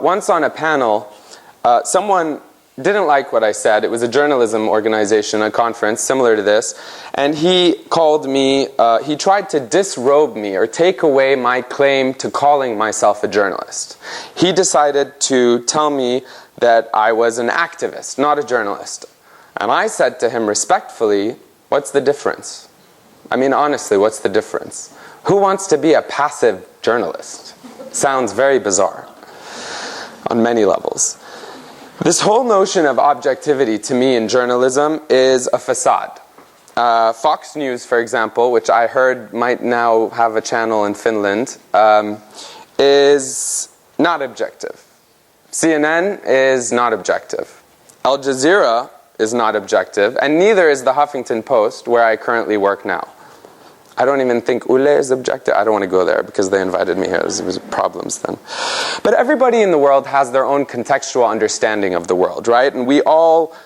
Once on a panel, someone didn't like what I said. It was a journalism organization, a conference similar to this, and he called me, he tried to disrobe me or take away my claim to calling myself a journalist. He decided to tell me that I was an activist, not a journalist. And I said to him respectfully, what's the difference? I mean, honestly, what's the difference? Who wants to be a passive journalist? Sounds very bizarre on many levels. This whole notion of objectivity to me in journalism is a facade. Fox News, for example, which I heard might now have a channel in Finland, is not objective. CNN is not objective. Al Jazeera is not objective, and neither is the Huffington Post, where I currently work now. I don't even think Ule is objective. I don't want to go there because they invited me here. There was problems then. But everybody in the world has their own contextual understanding of the world, right? And we all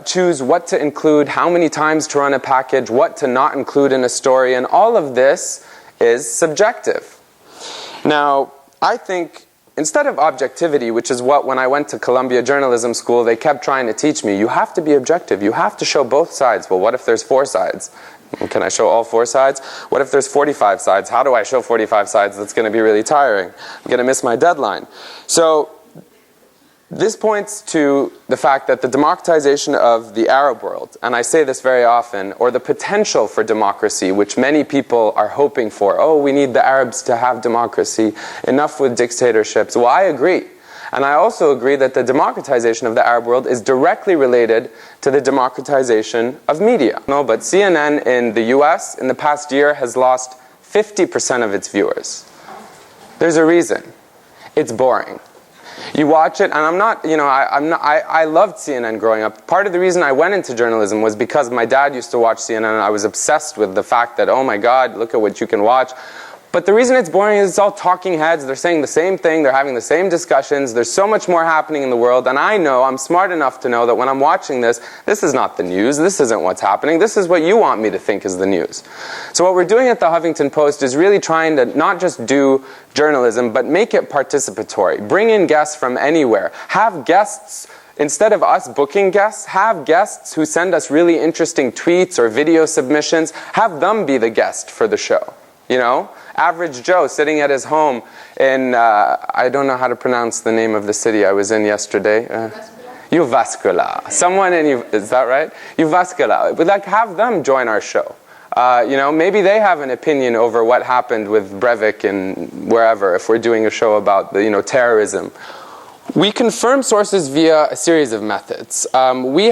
choose what to include, how many times to run a package, what to not include in a story, and all of this is subjective. Now, I think instead of objectivity, which is what when I went to Columbia Journalism School, they kept trying to teach me, you have to be objective, you have to show both sides. Well, what if there's 4 sides? Can I show all 4 sides? What if there's 45 sides? How do I show 45 sides? That's going to be really tiring. I'm going to miss my deadline. So this points to the fact that the democratization of the Arab world, and I say this very often, or the potential for democracy, which many people are hoping for. Oh, we need the Arabs to have democracy. Enough with dictatorships. Well, I agree. And I also agree that the democratization of the Arab world is directly related to the democratization of media. No, but CNN in the US in the past year has lost 50% of its viewers. There's a reason. It's boring. You watch it, and I'm not, you know, I loved CNN growing up. Part of the reason I went into journalism was because my dad used to watch CNN, and I was obsessed with the fact that, oh my God, look at what you can watch. But the reason it's boring is it's all talking heads. They're saying the same thing. They're having the same discussions. There's so much more happening in the world. And I know, I'm smart enough to know that when I'm watching this, this is not the news. This isn't what's happening. This is what you want me to think is the news. So what we're doing at the Huffington Post is really trying to not just do journalism, but make it participatory. Bring in guests from anywhere. Have guests. Instead of us booking guests, have guests who send us really interesting tweets or video submissions. Have them be the guest for the show. You know? Average Joe sitting at his home in, I don't know how to pronounce the name of the city I was in yesterday. Jyväskylä. Someone in, is that right? Jyväskylä. But like, have them join our show. You know, maybe they have an opinion over what happened with Breivik and wherever, if we're doing a show about the, you know, terrorism. We confirm sources via a series of methods. We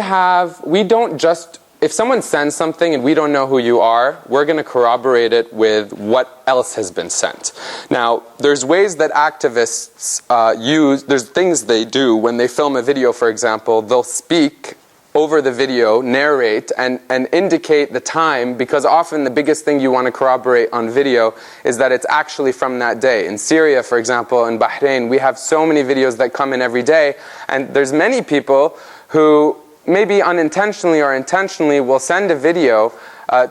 don't just, if someone sends something and we don't know who you are, we're going to corroborate it with what else has been sent. Now, there's ways that activists use, there's things they do when they film a video, for example, they'll speak over the video, narrate, and indicate the time, because often the biggest thing you want to corroborate on video is that it's actually from that day. In Syria, for example, in Bahrain, we have so many videos that come in every day, and there's many people who maybe unintentionally or intentionally will send a video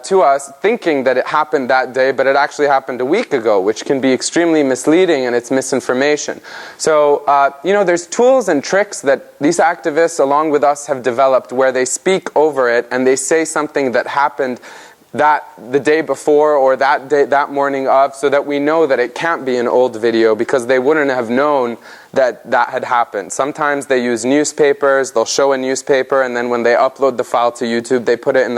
to us thinking that it happened that day, but it actually happened a week ago, which can be extremely misleading, and it's misinformation. So, you know, there's tools and tricks that these activists, along with us, have developed where they speak over it and they say something that happened the day before or that morning of, so that we know that it can't be an old video, because they wouldn't have known that had happened. Sometimes they use newspapers. They'll show a newspaper, and then when they upload the file to YouTube, they put it in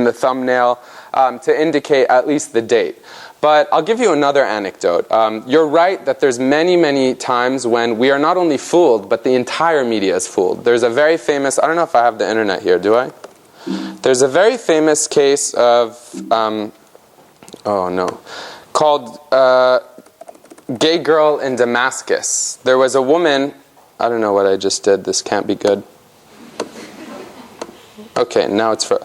the thumbnail to indicate at least the date. But I'll give you another anecdote. You're right that there's many, many times when we are not only fooled, but the entire media is fooled. There's a very famous, I don't know if I have the internet here, do I? There's a very famous case of, called Gay Girl in Damascus. There was a woman, I don't know what I just did, this can't be good. Okay, now it's for,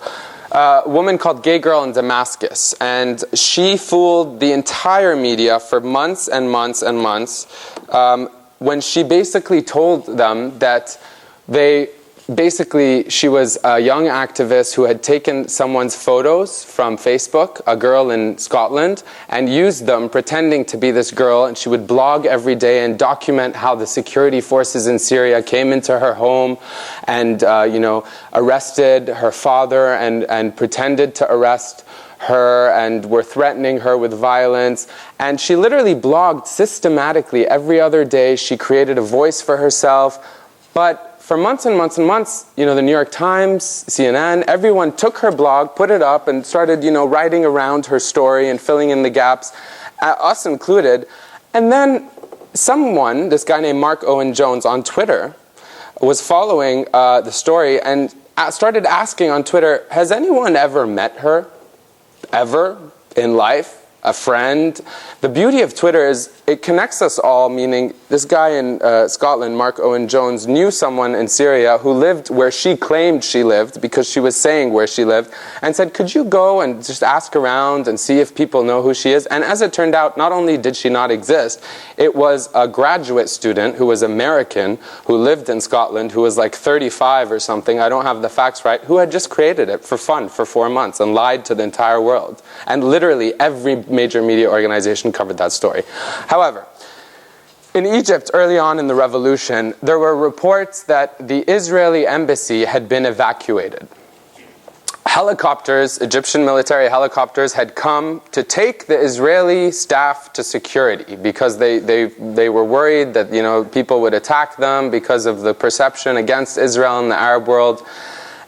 a woman called Gay Girl in Damascus, and she fooled the entire media for months and months and months when she basically told them that basically, she was a young activist who had taken someone's photos from Facebook, a girl in Scotland, and used them pretending to be this girl, and she would blog every day and document how the security forces in Syria came into her home and arrested her father and pretended to arrest her and were threatening her with violence. And she literally blogged systematically every other day. She created a voice for herself. But for months and months and months, the New York Times, CNN, everyone took her blog, put it up, and started, writing around her story and filling in the gaps, us included. And then someone, this guy named Mark Owen Jones on Twitter, was following the story and started asking on Twitter, has anyone ever met her? Ever in life? A friend? The beauty of Twitter is it connects us all, meaning this guy in Scotland, Mark Owen Jones, knew someone in Syria who lived where she claimed she lived because she was saying where she lived, and said, could you go and just ask around and see if people know who she is? And as it turned out, not only did she not exist, it was a graduate student who was American, who lived in Scotland, who was like 35 or something, I don't have the facts right, who had just created it for fun for 4 months and lied to the entire world. And literally every major media organization covered that story. However, in Egypt early on in the revolution, there were reports that the Israeli embassy had been evacuated. Helicopters, Egyptian military helicopters, had come to take the Israeli staff to security because they were worried that people would attack them because of the perception against Israel in the Arab world.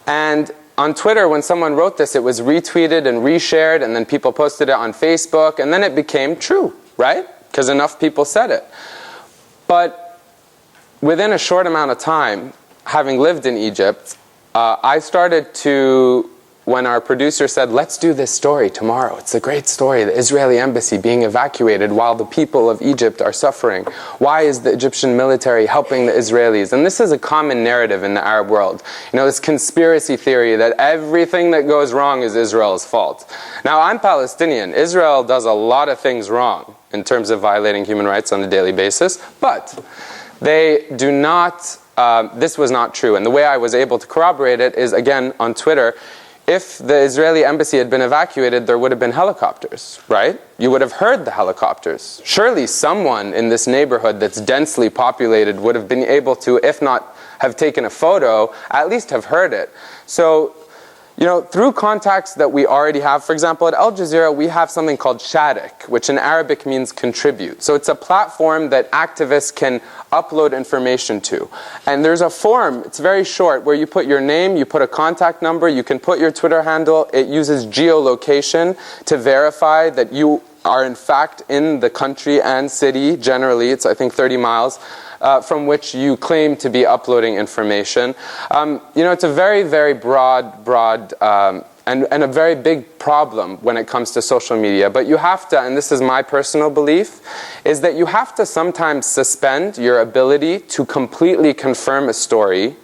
And on Twitter, when someone wrote this, it was retweeted and reshared, and then people posted it on Facebook, and then it became true, right? Because enough people said it. But within a short amount of time, having lived in Egypt, I started to, when our producer said, let's do this story tomorrow, it's a great story, the Israeli embassy being evacuated while the people of Egypt are suffering. Why is the Egyptian military helping the Israelis? And this is a common narrative in the Arab world. This conspiracy theory that everything that goes wrong is Israel's fault. Now, I'm Palestinian. Israel does a lot of things wrong in terms of violating human rights on a daily basis, but they do not, this was not true. And the way I was able to corroborate it is, again, on Twitter. If the Israeli embassy had been evacuated, there would have been helicopters, right? You would have heard the helicopters. Surely someone in this neighborhood that's densely populated would have been able to, if not have taken a photo, at least have heard it. So, through contacts that we already have, for example, at Al Jazeera, we have something called Sharik, which in Arabic means contribute. So it's a platform that activists can upload information to. And there's a form, it's very short, where you put your name, you put a contact number, you can put your Twitter handle. It uses geolocation to verify that you are in fact in the country and city. Generally, it's I think 30 miles. From which you claim to be uploading information. It's a very, very broad and a very big problem when it comes to social media. But you have to, and this is my personal belief, is that you have to sometimes suspend your ability to completely confirm a story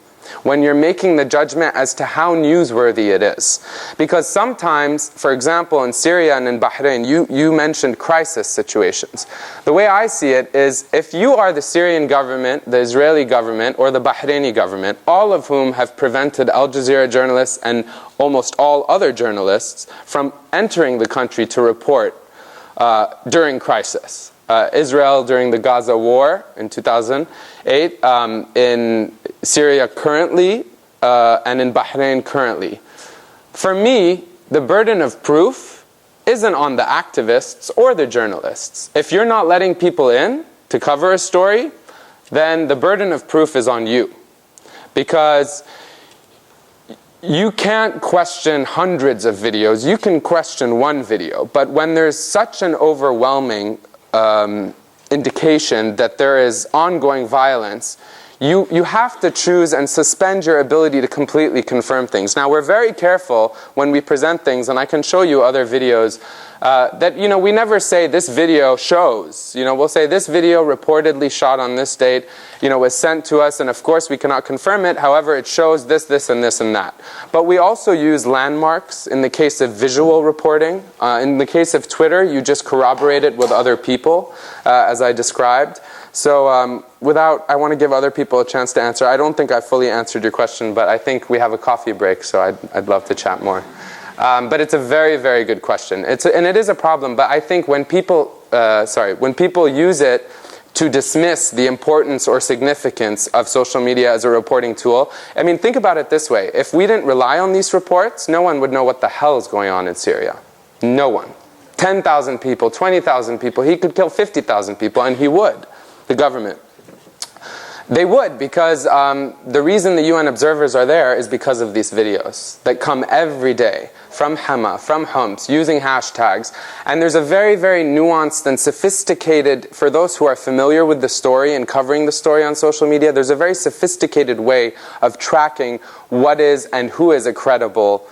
when you're making the judgment as to how newsworthy it is. Because sometimes, for example, in Syria and in Bahrain, you mentioned crisis situations. The way I see it is, if you are the Syrian government, the Israeli government, or the Bahraini government, all of whom have prevented Al Jazeera journalists and almost all other journalists from entering the country to report during crisis. Israel during the Gaza war in 2008, in Syria currently, and in Bahrain currently. For me, the burden of proof isn't on the activists or the journalists. If you're not letting people in to cover a story, then the burden of proof is on you. Because you can't question hundreds of videos, you can question one video. But when there's such an overwhelming indication that there is ongoing violence, you have to choose and suspend your ability to completely confirm things. Now, we're very careful when we present things, and I can show you other videos that, we never say this video shows. We'll say this video reportedly shot on this date, was sent to us, and of course we cannot confirm it. However, it shows this, this, and this, and that. But we also use landmarks in the case of visual reporting. In the case of Twitter, you just corroborate it with other people, as I described. So I want to give other people a chance to answer. I don't think I fully answered your question, but I think we have a coffee break, so I'd love to chat more. But it's a very, very good question. And it is a problem, but I think when people use it to dismiss the importance or significance of social media as a reporting tool, I mean, think about it this way. If we didn't rely on these reports, no one would know what the hell is going on in Syria. No one. 10,000 people, 20,000 people, he could kill 50,000 people, and he would, the government. They would, because the reason the UN observers are there is because of these videos that come every day from Hama, from Homs, using hashtags. And there's a very, very nuanced and sophisticated, for those who are familiar with the story and covering the story on social media, there's a very sophisticated way of tracking what is and who is a credible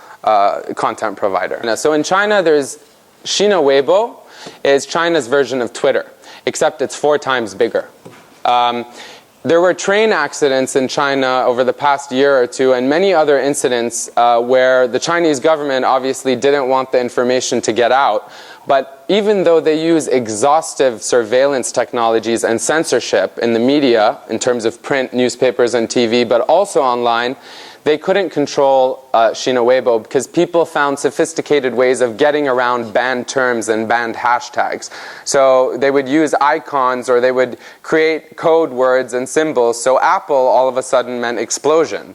content provider. So in China, there's Sina Weibo is China's version of Twitter, except it's 4 times bigger. There were train accidents in China over the past year or two, and many other incidents where the Chinese government obviously didn't want the information to get out. But even though they use exhaustive surveillance technologies and censorship in the media, in terms of print, newspapers, and TV, but also online, they couldn't control Sina Weibo because people found sophisticated ways of getting around banned terms and banned hashtags. So they would use icons, or they would create code words and symbols. So Apple all of a sudden meant explosion.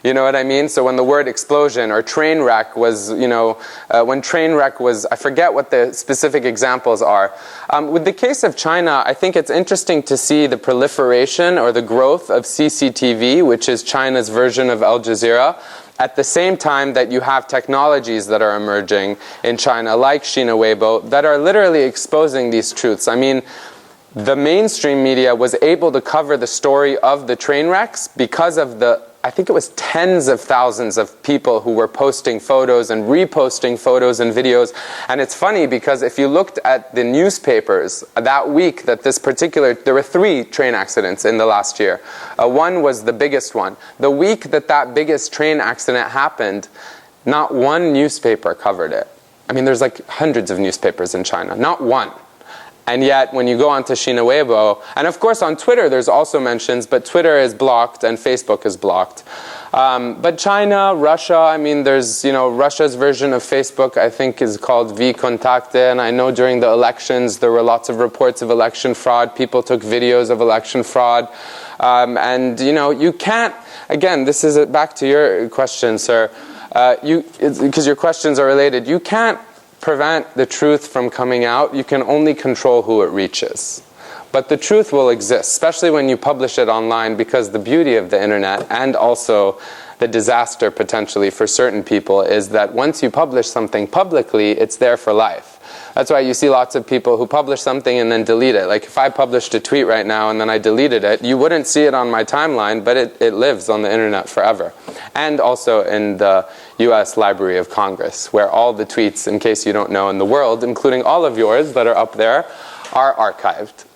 You know what I mean? So when the word explosion or train wreck was, when train wreck was, I forget what the specific examples are. With the case of China, I think it's interesting to see the proliferation or the growth of CCTV, which is China's version of Al Jazeera, at the same time that you have technologies that are emerging in China, like Sina Weibo, that are literally exposing these truths. I mean, the mainstream media was able to cover the story of the train wrecks because of I think it was tens of thousands of people who were posting photos and reposting photos and videos. And it's funny because if you looked at the newspapers that week that there were 3 train accidents in the last year. One was the biggest one. The week that biggest train accident happened, not one newspaper covered it. I mean, there's like hundreds of newspapers in China, not one. And yet, when you go onto Sina Weibo, and of course on Twitter there's also mentions, but Twitter is blocked and Facebook is blocked. But China, Russia, I mean, there's, Russia's version of Facebook, I think, is called VKontakte, and I know during the elections there were lots of reports of election fraud. People took videos of election fraud. And, you can't, again, this is back to your question, sir, because your questions are related. You can't prevent the truth from coming out. You can only control who it reaches. But the truth will exist, especially when you publish it online, because the beauty of the internet, and also the disaster potentially for certain people, is that once you publish something publicly, it's there for life. That's why you see lots of people who publish something and then delete it. Like if I published a tweet right now and then I deleted it, you wouldn't see it on my timeline, but it lives on the internet forever. And also in the US Library of Congress, where all the tweets, in case you don't know, in the world, including all of yours that are up there, are archived.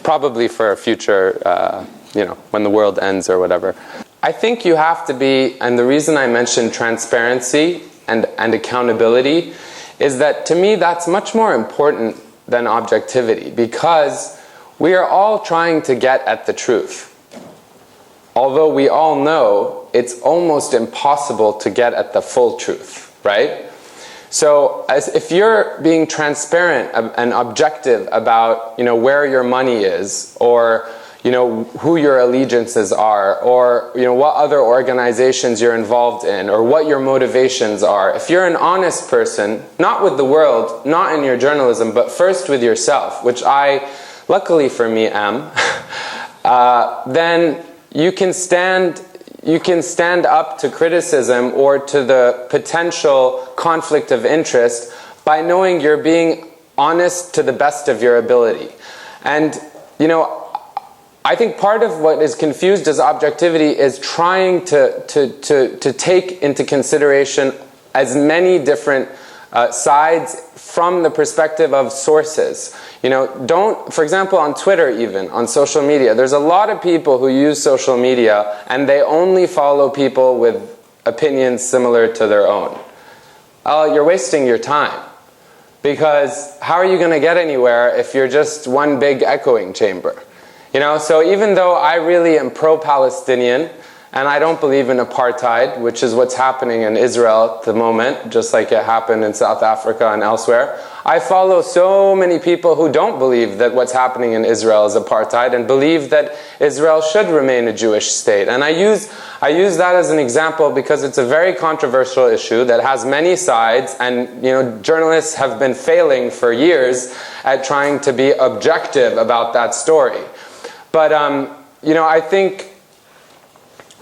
Probably for a future, when the world ends or whatever. I think you have to be, and the reason I mentioned transparency and accountability is that, to me, that's much more important than objectivity, because we are all trying to get at the truth. Although we all know it's almost impossible to get at the full truth, right? So if you're being transparent and objective about, where your money is, or who your allegiances are, or what other organizations you're involved in, or what your motivations are. If you're an honest person, not with the world, not in your journalism, but first with yourself, which I, luckily for me, am, then you can stand up to criticism or to the potential conflict of interest by knowing you're being honest to the best of your ability. And, I think part of what is confused as objectivity is trying to take into consideration as many different sides from the perspective of sources. For example, on Twitter even, on social media, there's a lot of people who use social media and they only follow people with opinions similar to their own. You're wasting your time. Because how are you going to get anywhere if you're just one big echoing chamber? You know, so even though I really am pro-Palestinian, and I don't believe in apartheid, which is what's happening in Israel at the moment, just like it happened in South Africa and elsewhere. I follow so many people who don't believe that what's happening in Israel is apartheid and believe that Israel should remain a Jewish state. And I use that as an example because it's a very controversial issue that has many sides, and journalists have been failing for years at trying to be objective about that story. But I think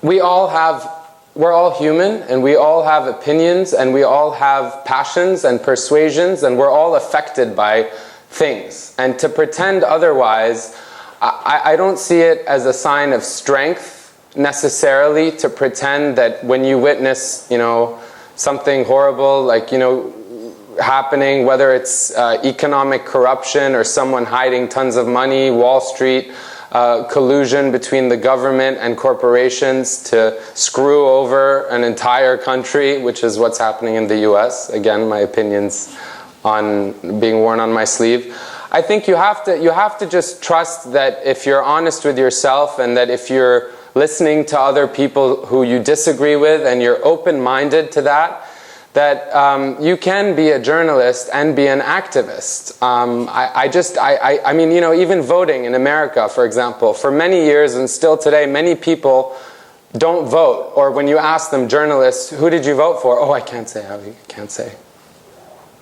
we're all human, and we all have opinions, and we all have passions and persuasions, and we're all affected by things. And to pretend otherwise, I don't see it as a sign of strength necessarily to pretend that when you witness, something horrible like, happening, whether it's economic corruption or someone hiding tons of money, Wall Street, collusion between the government and corporations to screw over an entire country, which is what's happening in the US. Again, my opinions on being worn on my sleeve. I think you have to just trust that if you're honest with yourself, and that if you're listening to other people who you disagree with and you're open-minded to that you can be a journalist and be an activist. I mean, even voting in America, for example, for many years and still today, many people don't vote. Or when you ask them, journalists, who did you vote for? Oh, I can't say, I can't say.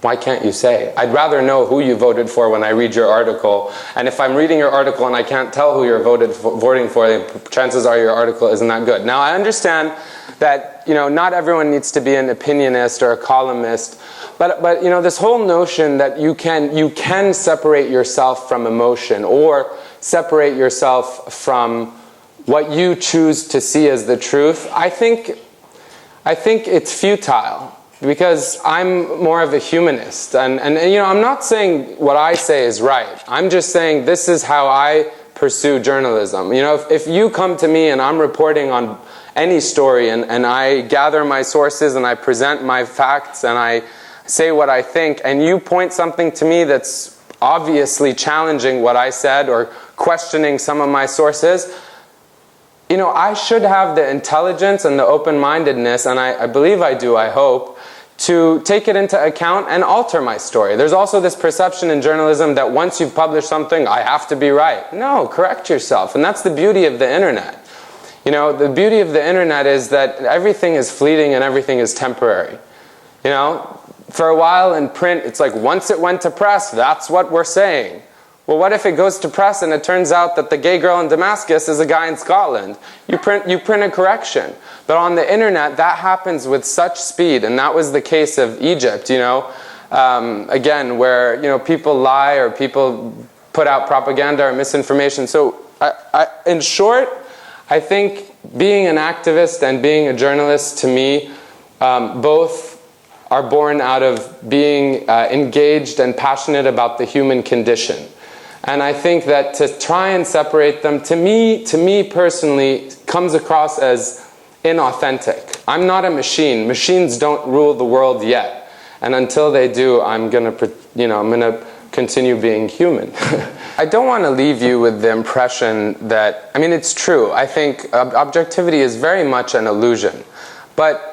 Why can't you say? I'd rather know who you voted for when I read your article. And if I'm reading your article and I can't tell who you're voting for, chances are your article isn't that good. Now, I understand that not everyone needs to be an opinionist or a columnist, but this whole notion that you can separate yourself from emotion or separate yourself from what you choose to see as the truth, I think it's futile. Because I'm more of a humanist, and I'm not saying what I say is right. I'm just saying this is how I pursue journalism. If you come to me and I'm reporting on any story and I gather my sources and I present my facts and I say what I think, and you point something to me that's obviously challenging what I said or questioning some of my sources, I should have the intelligence and the open-mindedness, and I believe I do, I hope, to take it into account and alter my story. There's also this perception in journalism that once you've published something, I have to be right. No, correct yourself. And that's the beauty of the internet. The beauty of the internet is that everything is fleeting and everything is temporary. For a while in print, it's like once it went to press, that's what we're saying. Well, what if it goes to press and it turns out that the gay girl in Damascus is a guy in Scotland? You print a correction. But on the internet, that happens with such speed, and that was the case of Egypt, again, where, people lie or people put out propaganda or misinformation. So, in short, I think being an activist and being a journalist, to me, both are born out of being engaged and passionate about the human condition. And I think that to try and separate them, to me personally, comes across as inauthentic. I'm not a machine. Machines don't rule the world yet. And until they do, I'm gonna continue being human. I don't want to leave you with the impression that, it's true. I think objectivity is very much an illusion. But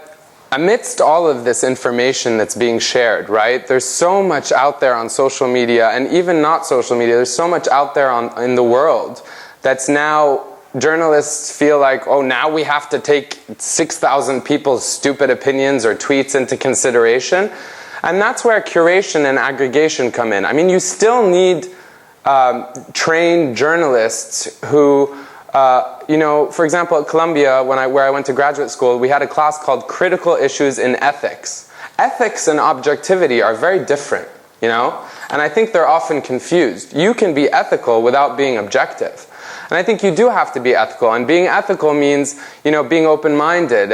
amidst all of this information that's being shared, right? There's so much out there on social media, and even not social media, there's so much out there in the world that's now journalists feel like, oh, now we have to take 6,000 people's stupid opinions or tweets into consideration. And that's where curation and aggregation come in. You still need trained journalists who for example, at Columbia, where I went to graduate school, we had a class called Critical Issues in Ethics. Ethics and objectivity are very different, and I think they're often confused. You can be ethical without being objective. And I think you do have to be ethical, and being ethical means, being open-minded,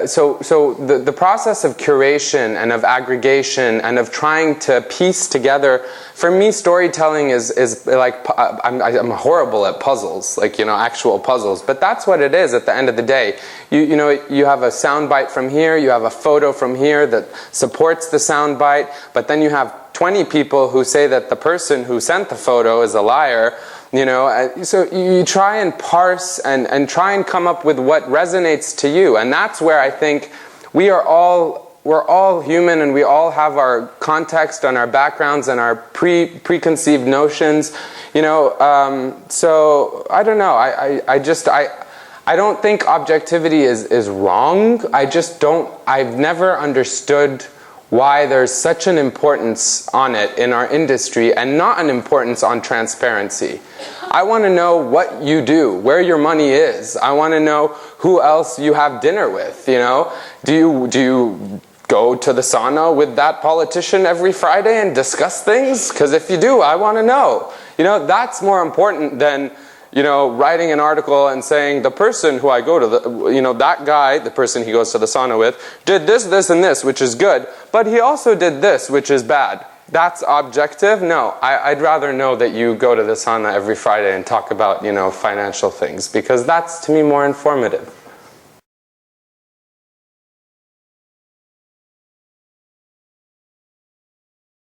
so the process of curation and of aggregation and of trying to piece together, for me, storytelling is like, I'm horrible at puzzles, actual puzzles, but that's what it is at the end of the day. You have a soundbite from here, you have a photo from here that supports the soundbite, but then you have 20 people who say that the person who sent the photo is a liar. You know, so you try and parse and try and come up with what resonates to you. And that's where I think we're all human, and we all have our context and our backgrounds and our preconceived notions. You know, so I don't know. I don't think objectivity is wrong. I've never understood why there's such an importance on it in our industry and not an importance on transparency. I want to know what you do, where your money is. I want to know who else you have dinner with, you know. Do you go to the sauna with that politician every Friday and discuss things? Because if you do, I want to know. You know, that's more important than, you know, writing an article and saying the person who I go to, you know, that guy, the person he goes to the sauna with, did this, this, and this, which is good, but he also did this, which is bad. That's objective? No, I'd rather know that you go to the sauna every Friday and talk about, you know, financial things, because that's, to me, more informative.